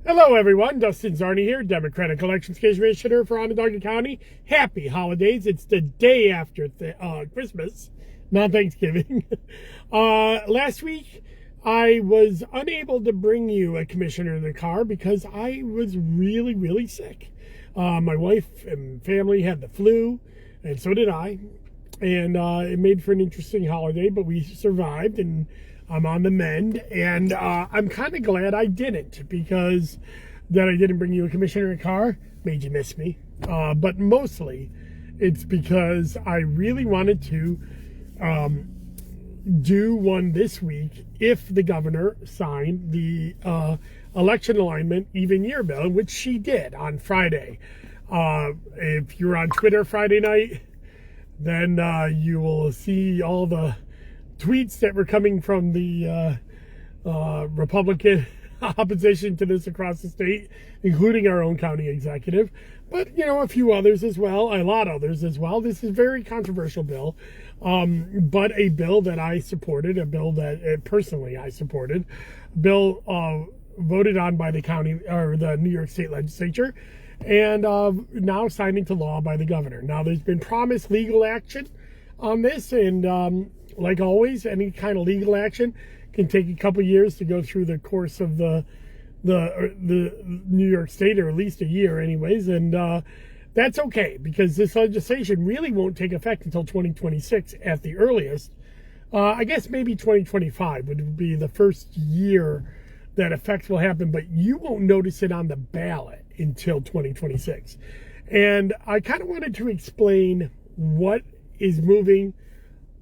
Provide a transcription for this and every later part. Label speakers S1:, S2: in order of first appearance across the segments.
S1: Hello, everyone. Dustin Zarni here, Democratic Elections Commissioner for Onondaga County. Happy holidays. It's the day after Christmas, not Thanksgiving. Last week, I was unable to bring you a commissioner in the car because I was really, really sick. My wife and family had the flu, and so did I. And it made for an interesting holiday, but we survived, and I'm on the mend. And I'm kind of glad I didn't, because that I didn't bring you a commissioner in a car made you miss me. But mostly it's because I really wanted to do one this week if the governor signed the election alignment even year bill, which she did on Friday. If you're on Twitter Friday night, then you will see all the tweets that were coming from the Republican opposition to this across the state, including our own county executive, but a few others as well, a lot others as well. This is a very controversial bill, but a bill that I supported, a bill that personally I supported, bill voted on by the county or the New York State Legislature, and now signed into law by the governor. Now, there's been promised legal action on this, and like always, any kind of legal action can take a couple years to go through the course of the New York State, or at least a year anyways, and that's okay, because this legislation really won't take effect until 2026 at the earliest. I guess maybe 2025 would be the first year that effects will happen, but you won't notice it on the ballot until 2026. And I kind of wanted to explain what is moving,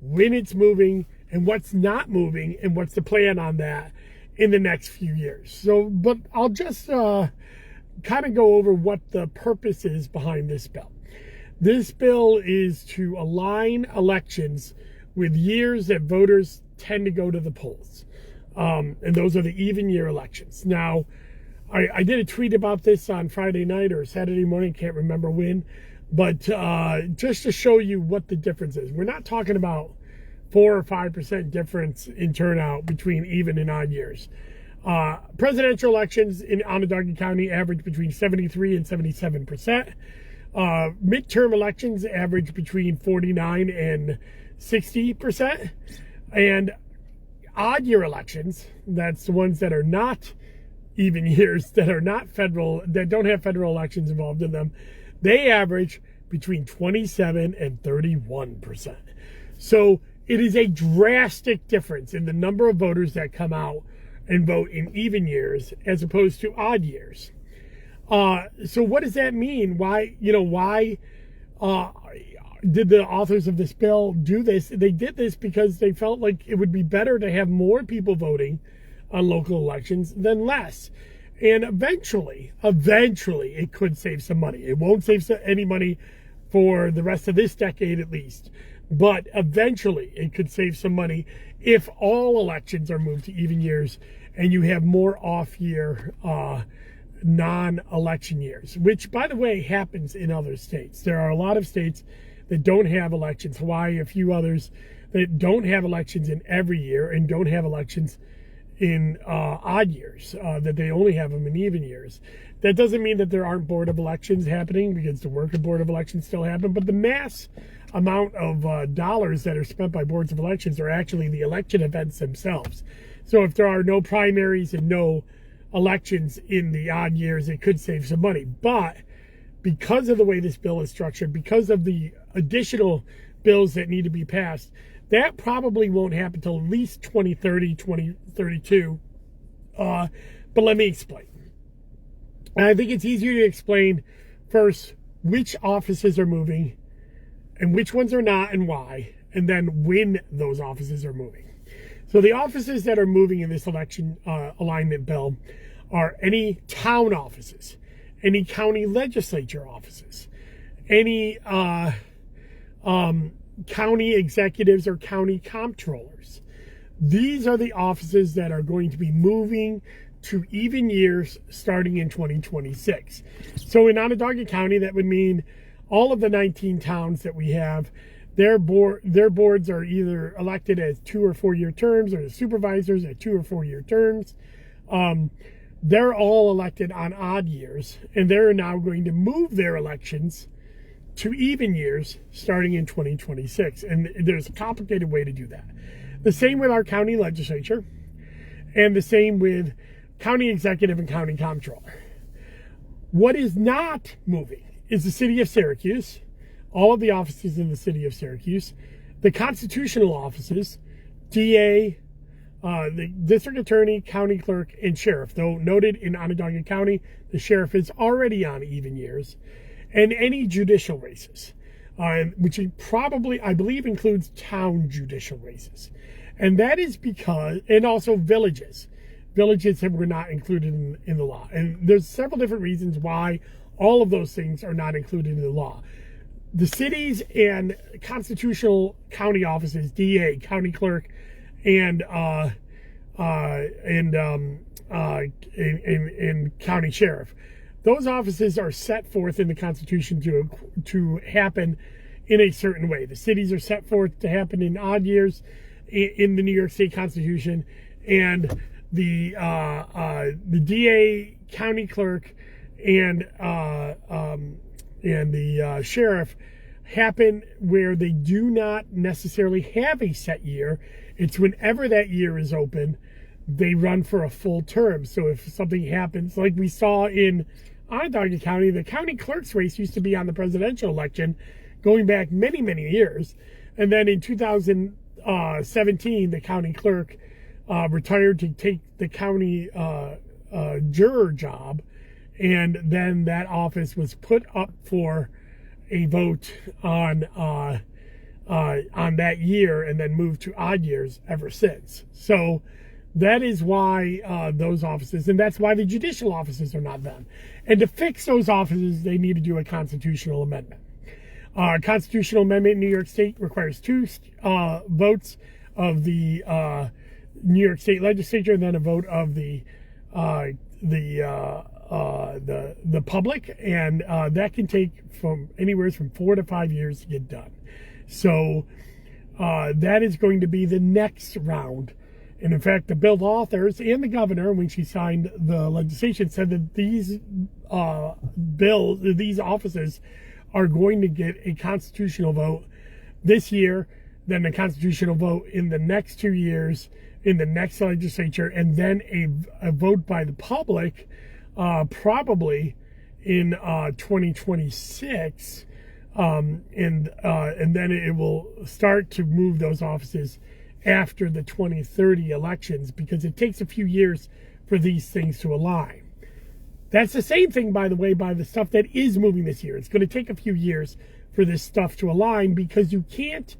S1: when it's moving, and what's not moving, and what's the plan on that in the next few years. So, but I'll just kind of go over what the purpose is behind this bill. This bill is to align elections with years that voters tend to go to the polls. And those are the even year elections. Now, I did a tweet about this on Friday night or Saturday morning, can't remember when, but just to show you what the difference is. We're not talking about 4 or 5% difference in turnout between even and odd years. Presidential elections in Onondaga County average between 73 and 77%. Midterm elections average between 49 and 60%. And odd year elections, that's the ones that are not even years, that are not federal, that don't have federal elections involved in them, they average between 27 and 31%. So it is a drastic difference in the number of voters that come out and vote in even years as opposed to odd years. So what does that mean? Why did the authors of this bill do this? They did this because they felt like it would be better to have more people voting on local elections than less. And eventually, it could save some money. It won't save any money for the rest of this decade at least. But eventually, it could save some money if all elections are moved to even years and you have more off-year non-election years, which, by the way, happens in other states. There are a lot of states that don't have elections, Hawaii, a few others, that don't have elections in every year and don't have elections in odd years, that they only have them in even years. That doesn't mean that there aren't Board of Elections happening, because the work of Board of Elections still happen, but the mass amount of dollars that are spent by boards of elections are actually the election events themselves. So if there are no primaries and no elections in the odd years, it could save some money. But because of the way this bill is structured, because of the additional bills that need to be passed, that probably won't happen until at least 2030, 2032. But let me explain. And I think it's easier to explain first which offices are moving and which ones are not and why, and then when those offices are moving. So the offices that are moving in this election alignment bill are any town offices, any county legislature offices, any county executives or county comptrollers. These are the offices that are going to be moving to even years starting in 2026. So in Onondaga County, that would mean all of the 19 towns that we have, their boards are either elected as 2 or 4 year terms, or the supervisors at 2 or 4 year terms. they're all elected on odd years, and they're now going to move their elections to even years starting in 2026. And there's a complicated way to do that. The same with our county legislature, and the same with county executive and county comptroller. What is not moving is the city of Syracuse, all of the offices in the city of Syracuse, the constitutional offices, DA, the district attorney, county clerk, and sheriff. Though noted in Onondaga County, the sheriff is already on even years, and any judicial races, which probably, I believe, includes town judicial races. And that is because, and also villages that were not included in the law. And there's several different reasons why all of those things are not included in the law. The cities and constitutional county offices, DA, county clerk, and county sheriff, those offices are set forth in the Constitution to happen in a certain way. The cities are set forth to happen in odd years in the New York State Constitution, and the DA, county clerk, and the sheriff happen where they do not necessarily have a set year. It's whenever that year is open, they run for a full term. So if something happens, like we saw in Onondaga County, the county clerk's race used to be on the presidential election going back many, many years. And then in 2017, the county clerk retired to take the county juror job. And then that office was put up for a vote on that year, and then moved to odd years ever since. So that is why those offices, and that's why the judicial offices are not them. And to fix those offices, they need to do a constitutional amendment. Constitutional amendment in New York State requires 2 votes of the New York State Legislature, and then a vote of the public, and that can take from anywhere from 4 to 5 years to get done. So that is going to be the next round. And in fact, the bill authors and the governor, when she signed the legislation, said that these these offices are going to get a constitutional vote this year, then a constitutional vote in the next 2 years in the next legislature, and then a vote by the public probably in 2026, and then it will start to move those offices after the 2030 elections, because it takes a few years for these things to align. That's the same thing, by the way, by the stuff that is moving this year. It's going to take a few years for this stuff to align, because you can't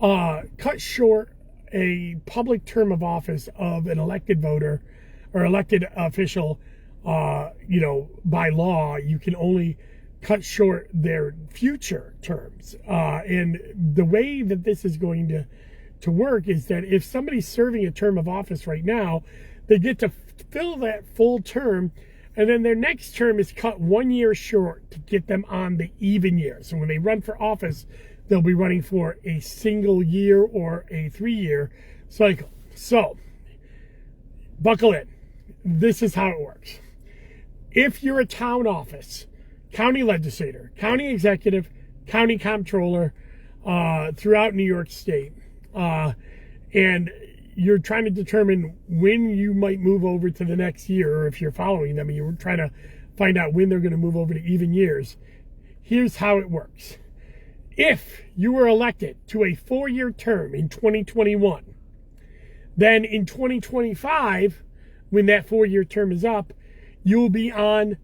S1: cut short a public term of office of an elected voter or elected official. By law, you can only cut short their future terms. And the way that this is going to work is that if somebody's serving a term of office right now, they get to fill that full term, and then their next term is cut 1 year short to get them on the even year. So when they run for office, they'll be running for a single year or a 3-year cycle. So buckle in. This is how it works. If you're a town office, county legislator, county executive, county comptroller throughout New York State, and you're trying to determine when you might move over to the next year, or if you're following them and you're trying to find out when they're going to move over to even years, here's how it works. If you were elected to a 4-year term in 2021, then in 2025, when that 4-year term is up, you'll be running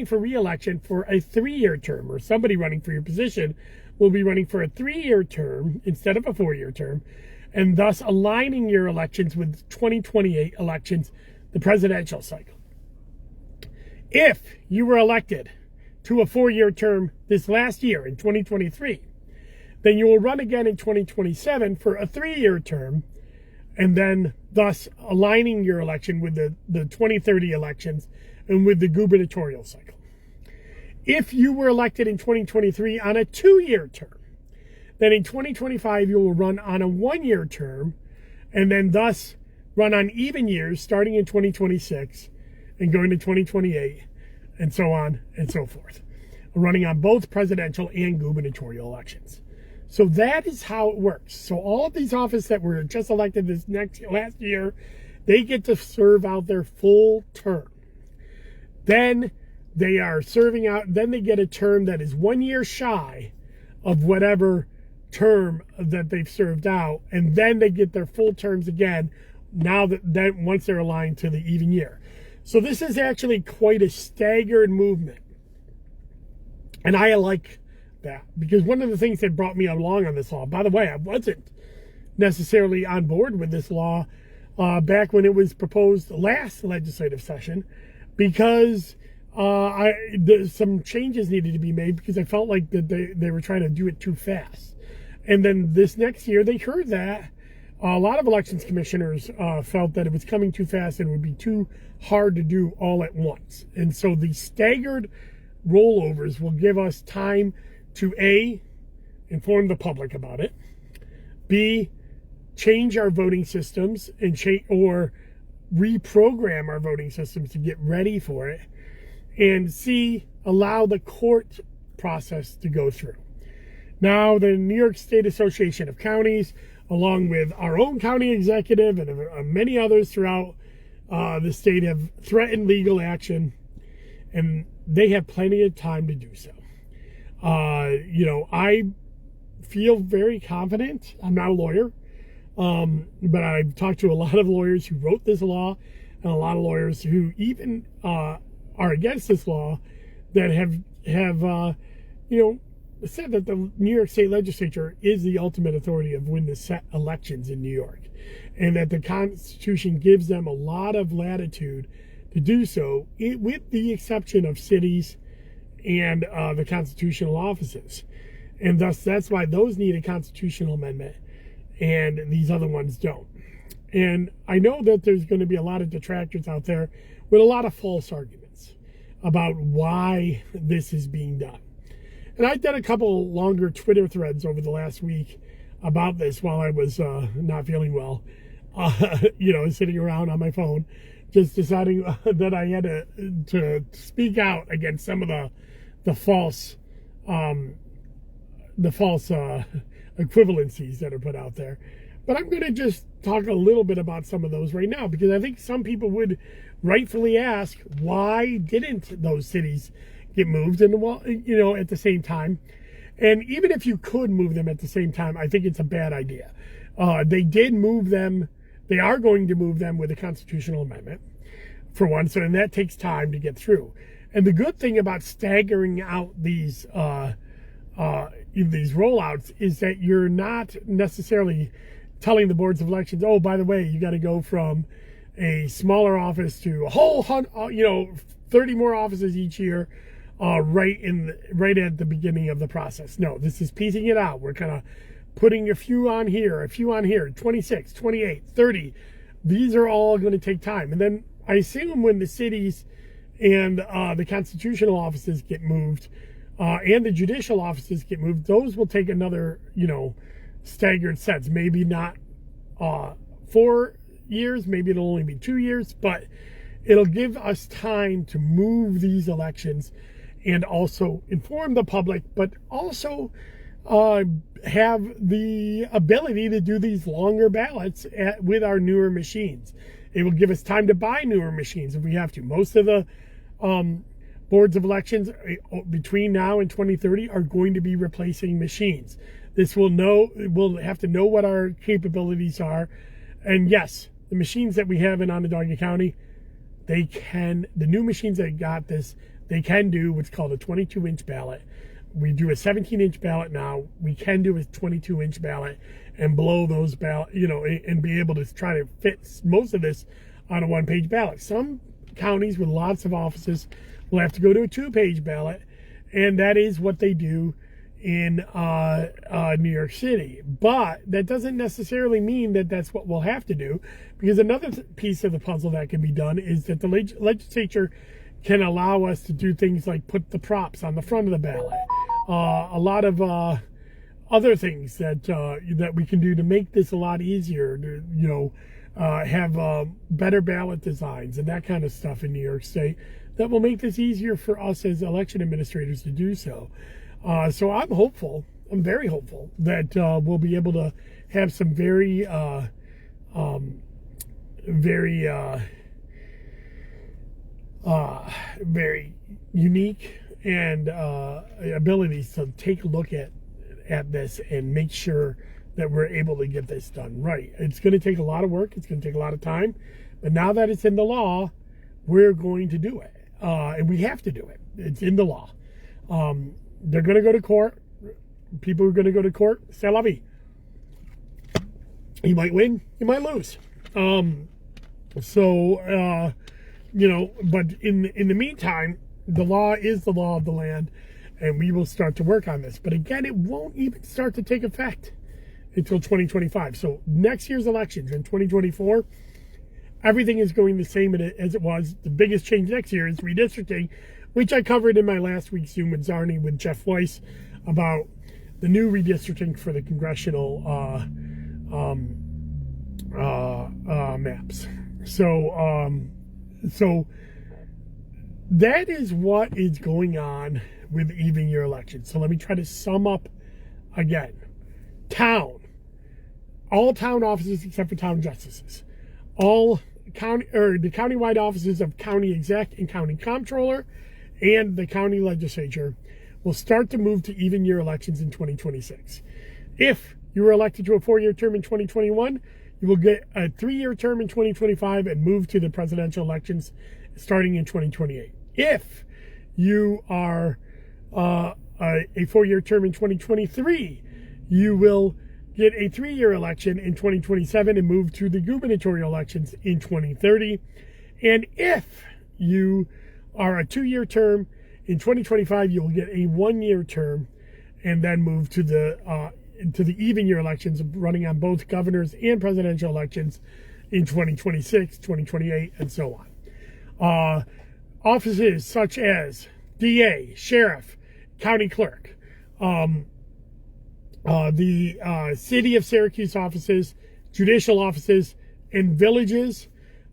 S1: for re-election for a 3-year term, or somebody running for your position will be running for a 3-year term instead of a 4-year term, and thus aligning your elections with 2028 elections, the presidential cycle. If you were elected to a 4-year term this last year in 2023, then you will run again in 2027 for a 3-year term, and then thus aligning your election with the 2030 elections and with the gubernatorial cycle. If you were elected in 2023 on a 2-year term, then in 2025 you will run on a 1-year term, and then thus run on even years starting in 2026 and going to 2028, and so on and so forth, running on both presidential and gubernatorial elections. So that is how it works. So all of these offices that were just elected last year, they get to serve out their full term. Then they are serving out, then they get a term that is 1 year shy of whatever term that they've served out, and then they get their full terms again once they're aligned to the even year. So this is actually quite a staggered movement. And I like that, because one of the things that brought me along on this law, by the way, I wasn't necessarily on board with this law back when it was proposed last legislative session, because some changes needed to be made, because I felt like that they were trying to do it too fast. And then this next year, they heard that a lot of elections commissioners felt that it was coming too fast and would be too hard to do all at once. And so the staggered rollovers will give us time to A, inform the public about it, B, change our voting systems or reprogram our voting systems to get ready for it, and C, allow the court process to go through. Now, the New York State Association of Counties, along with our own county executive and many others throughout the state, have threatened legal action, and they have plenty of time to do so. I feel very confident. I'm not a lawyer, but I've talked to a lot of lawyers who wrote this law, and a lot of lawyers who even are against this law, that have said that the New York State Legislature is the ultimate authority of when to set elections in New York, and that the Constitution gives them a lot of latitude to do so, with the exception of cities and the constitutional offices. And thus, that's why those need a constitutional amendment and these other ones don't. And I know that there's going to be a lot of detractors out there with a lot of false arguments about why this is being done. And I did a couple longer Twitter threads over the last week about this while I was not feeling well, sitting around on my phone, just deciding that I had to speak out against some of the false equivalencies that are put out there. But I'm going to just talk a little bit about some of those right now, because I think some people would rightfully ask, why didn't those cities get moved? And at the same time, and even if you could move them at the same time, I think it's a bad idea. They did move them. They are going to move them with a constitutional amendment, for one. So, and that takes time to get through. And the good thing about staggering out these rollouts is that you're not necessarily telling the boards of elections, oh, by the way, you got to go from a smaller office to a whole 30 more offices each year, right at the beginning of the process. No, this is piecing it out. We're kind of putting a few on here, 26, 28, 30. These are all going to take time. And then I assume when the cities and the constitutional offices get moved, and the judicial offices get moved, those will take another, staggered sets. Maybe not 4 years, maybe it'll only be 2 years, but it'll give us time to move these elections and also inform the public, but also have the ability to do these longer ballots with our newer machines. It will give us time to buy newer machines if we have to. Most of the boards of elections between now and 2030 are going to be replacing machines. We'll have to know what our capabilities are. And yes, the machines that we have in Onondaga County, the new machines that got this, they can do what's called a 22-inch ballot. We do a 17-inch ballot now. We can do a 22-inch ballot and blow those and be able to try to fit most of this on a one-page ballot. Some counties with lots of offices will have to go to a 2-page ballot, and that is what they do in New York City. But that doesn't necessarily mean that that's what we'll have to do, because another piece of the puzzle that can be done is that the legislature can allow us to do things like put the props on the front of the ballot. A lot of other things that we can do to make this a lot easier. have better ballot designs and that kind of stuff in New York State that will make this easier for us as election administrators to do so. So I'm hopeful. I'm very hopeful that we'll be able to have some very very unique and abilities to take a look at this and make sure that we're able to get this done right. It's going to take a lot of work. It's going to take a lot of time. But now that it's in the law, we're going to do it. And we have to do it. It's in the law. They're going to go to court. People are going to go to court. C'est la vie. You might win. You might lose. But in the meantime, the law is the law of the land, and we will start to work on this. But again, it won't even start to take effect until 2025. So next year's elections in 2024, everything is going the same as it was. The biggest change next year is redistricting, which I covered in my last week's Zoom with Zarni with Jeff Weiss about the new redistricting for the congressional maps. So that is what is going on with even year elections. So let me try to sum up again. All town offices except for town justices, all county or the countywide offices of county exec and county comptroller, and the county legislature will start to move to even year elections in 2026. If you were elected to a 4-year term in 2021, you will get a 3-year term in 2025 and move to the presidential elections starting in 2028. If you are a 4-year term in 2023, you will get a 3-year election in 2027 and move to the gubernatorial elections in 2030. And if you are a 2-year term in 2025, you will get a 1-year term and then move to the even year elections, running on both governors and presidential elections in 2026, 2028, and so on. Offices such as DA, sheriff, county clerk, the city of Syracuse offices, judicial offices, and villages,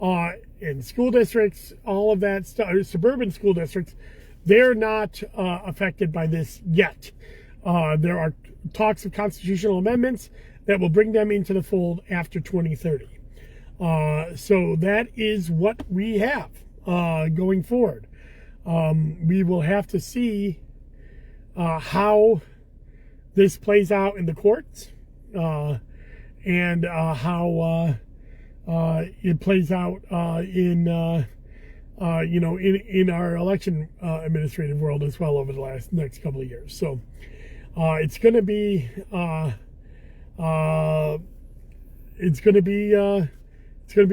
S1: and school districts, all of that stuff, suburban school districts, they're not affected by this yet. There are talks of constitutional amendments that will bring them into the fold after 2030. So that is what we have going forward. We will have to see how this plays out in the courts and how it plays out in our election administrative world as well over the next couple of years. So it's going to be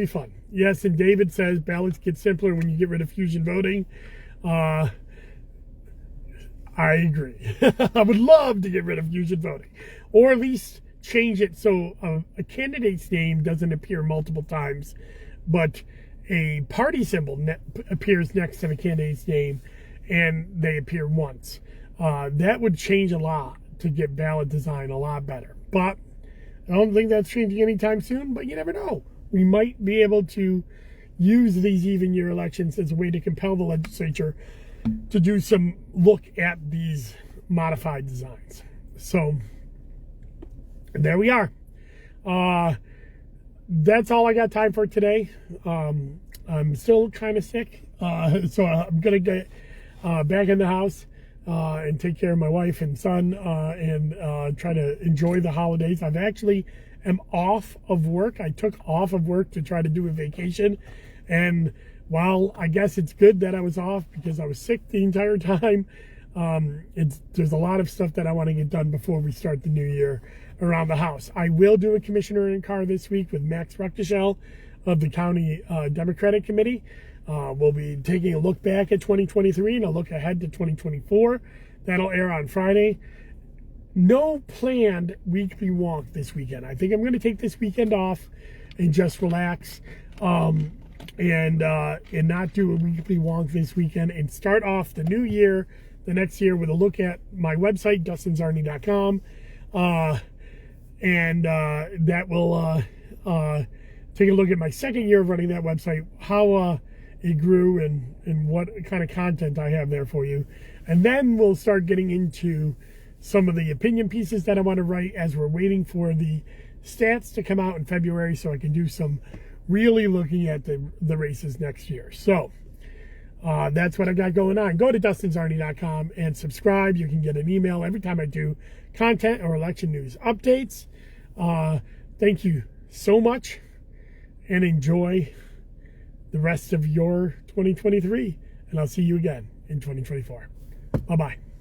S1: fun. Yes, and David says ballots get simpler when you get rid of fusion voting. I agree. I would love to get rid of fusion voting, or at least change it so a candidate's name doesn't appear multiple times, but a party symbol appears next to the candidate's name and they appear once. That would change a lot to get ballot design a lot better. But I don't think that's changing anytime soon, but you never know. We might be able to use these even year elections as a way to compel the legislature to do some look at these modified designs. So there we are. That's all I got time for today. I'm still kind of sick, so I'm gonna get back in the house and take care of my wife and son and try to enjoy the holidays. I've actually am off of work. I took off of work to try to do a vacation, and while I guess it's good that I was off because I was sick the entire time, there's a lot of stuff that I want to get done before we start the new year around the house. I will do a commissioner in car this week with Max Ruckteschel of the County Democratic Committee. We'll be taking a look back at 2023 and a look ahead to 2024. That'll air on Friday. No planned weekly wonk this weekend. I think I'm going to take this weekend off and just relax and not do a weekly wonk this weekend and start off the new year, the next year, with a look at my website, DustinZarni.com. And that will take a look at my second year of running that website, how it grew and what kind of content I have there for you. And then we'll start getting into some of the opinion pieces that I want to write as we're waiting for the stats to come out in February, so I can do some really looking at the races next year. So that's what I got going on. Go to DustinZarni.com and subscribe. You can get an email every time I do content or election news updates. Thank you so much, and enjoy the rest of your 2023. And I'll see you again in 2024. Bye-bye.